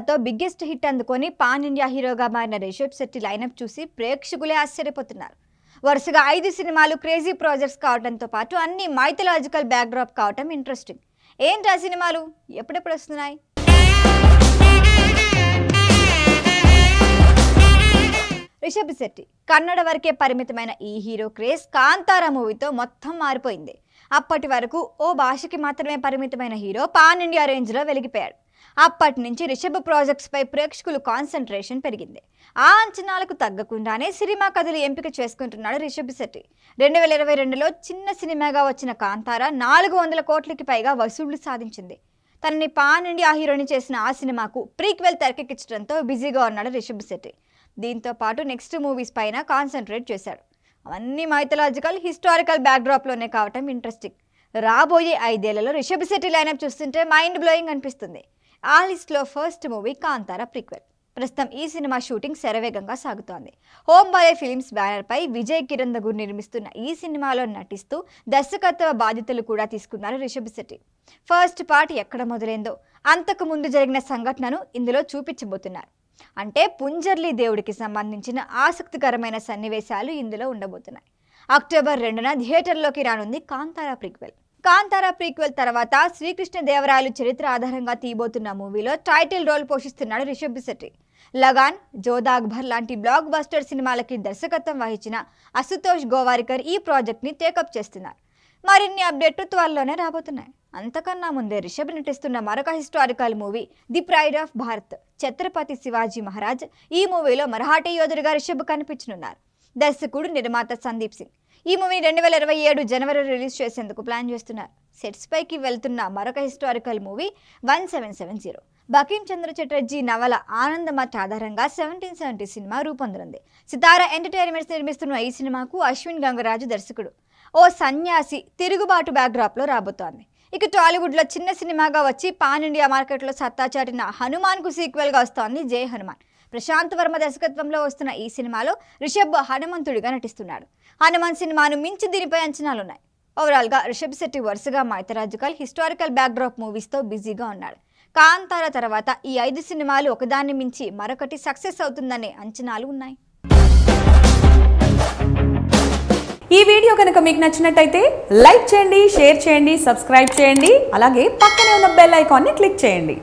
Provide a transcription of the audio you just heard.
కాంతారాతో biggest hit అందుకొని pan India హీరోగా మారిన రిషబ్ శెట్టి లైనప్ చూసి ప్రేక్షకులే ఆశ్చర్యపోతున్నారు. వరుసగా 5 సినిమాలు క్రేజీ ప్రాజెక్ట్స్ కావడంతో పాటు అన్ని మైథలాజికల్ బ్యాక్డ్రాప్ కావటం ఇంట్రెస్టింగ్. ఏంటి ఆ సినిమాలు, ఎప్పుడెప్పుడు వస్తున్నాయి? రిషబ్ శెట్టి కన్నడ వరకే పరిమితమైన ఈ హీరో క్రేజ్ కాంతారా మూవీతో మొత్తం మారిపోయింది. అప్పటి వరకు ఓ భాషకి మాత్రమే పరిమితమైన హీరో పాన్ ఇండియా రేంజ్లో వెలిగిపోయాడు. అప్పటి నుంచి రిషబ్ ప్రాజెక్ట్స్ పై ప్రేక్షకులు కాన్సంట్రేషన్ పెరిగింది. ఆ అంచనాలకు తగ్గకుండానే సినిమా కథలు ఎంపిక చేసుకుంటున్నాడు రిషబ్ శెట్టి. 2022లో చిన్న సినిమాగా వచ్చిన కాంతారా 400 కోట్లకి పైగా వసూళ్లు సాధించింది. తనని పాన్ ఇండియా హీరోని చేసిన ఆ సినిమాకు ప్రీక్వెల్ తెరకెక్కించడంతో బిజీగా ఉన్నాడు రిషబ్ శెట్టి. దీంతో పాటు నెక్స్ట్ మూవీస్ పైన కాన్సంట్రేట్ చేశాడు. అవన్నీ మైథలాజికల్ హిస్టారికల్ బ్యాక్డ్రాప్లోనే కావటం ఇంట్రెస్టింగ్. రాబోయే 5 ఏళ్లలో రిషబ్ శెట్టి లైనప్ చూస్తుంటే మైండ్ బ్లోయింగ్ అనిపిస్తుంది. ఆ లిస్ట్లో ఫస్ట్ మూవీ కాంతారా ప్రీక్వెల్. ప్రస్తుతం ఈ సినిమా షూటింగ్ శరవేగంగా సాగుతోంది. హోమ్ బాలే ఫిల్మ్స్ బ్యానర్ పై విజయ్ కిరణ్ దగుర్ నిర్మిస్తున్న ఈ సినిమాలో నటిస్తూ దర్శకత్వ బాధ్యతలు కూడా తీసుకున్నారు రిషబ్ శెట్టి. ఫస్ట్ పార్ట్ ఎక్కడ మొదలైందో అంతకు ముందు జరిగిన సంఘటనను ఇందులో చూపించబోతున్నారు. అంటే పుంజర్లి దేవుడికి సంబంధించిన ఆసక్తికరమైన సన్నివేశాలు ఇందులో ఉండబోతున్నాయి. అక్టోబర్ 2న థియేటర్లోకి రానుంది కాంతారా ప్రీక్వెల్. కాంతారా ప్రీక్వెల్ తర్వాత శ్రీకృష్ణదేవరాయలు చరిత్ర ఆధారంగా తీయబోతున్న మూవీలో టైటిల్ రోల్ పోషిస్తున్నాడు రిషబ్ శెట్టి. లగాన్, జోధా అక్బర్ లాంటి బ్లాక్ బస్టర్ సినిమాలకి దర్శకత్వం వహించిన అశుతోష్ గోవారికర్ ఈ ప్రాజెక్ట్ని టేకప్ చేస్తున్నారు. మరిన్ని అప్డేట్లు త్వరలోనే రాబోతున్నాయి. అంతకన్నా ముందే రిషబ్ నటిస్తున్న మరొక historical movie the pride of Bharat, Chhatrapati Shivaji Maharaj. ఈ మూవీలో మరాఠీ యోధుడిగా రిషబ్ కనిపించనున్నారు. దర్శకుడు నిర్మాత సందీప్ సింగ్ ఈ మూవీని 2027 జనవరి రిలీజ్ చేసేందుకు ప్లాన్ చేస్తున్నారు. సెట్స్ పైకి వెళ్తున్న మరొక హిస్టారికల్ మూవీ 1770. బకిం చంద్ర చటర్జీ నవల ఆనందమఠ్ ఆధారంగా 1770 సినిమా రూపొందనుంది. సితారా ఎంటర్టైన్మెంట్స్ నిర్మిస్తున్న ఈ సినిమాకు అశ్విన్ గంగరాజు దర్శకుడు. ఓ సన్యాసి తిరుగుబాటు బ్యాక్డ్రాప్లో రాబోతోంది. ఇక టాలీవుడ్లో చిన్న సినిమాగా వచ్చి పాన్ ఇండియా మార్కెట్లో సత్తా చాటిన హనుమాన్కు సీక్వెల్గా వస్తోంది జై హనుమాన్. ప్రశాంత్ వర్మ దర్శకత్వంలో వస్తున్న ఈ సినిమాలో రిషబ్ హనుమంతుడిగా నటిస్తున్నాడు. హనుమాన్ సినిమాను మించి దీనిపై అంచనాలున్నాయి. ఓవరాల్గా రిషబ్ శెట్టి వరుసగా మైథలాజికల్ హిస్టారికల్ బ్యాక్డ్రాప్ మూవీస్తో బిజీగా ఉన్నాడు. కాంతారా తర్వాత ఈ 5 సినిమాలు ఒకదాన్ని మించి మరొకటి సక్సెస్ అవుతుందనే అంచనాలు ఉన్నాయి. ఈ వీడియో కనుక మీకు నచ్చినట్టయితే లైక్ చేయండి, షేర్ చేయండి, సబ్స్క్రైబ్ చేయండి. అలాగే పక్కనే ఉన్న బెల్ ఐకాన్ని క్లిక్ చేయండి.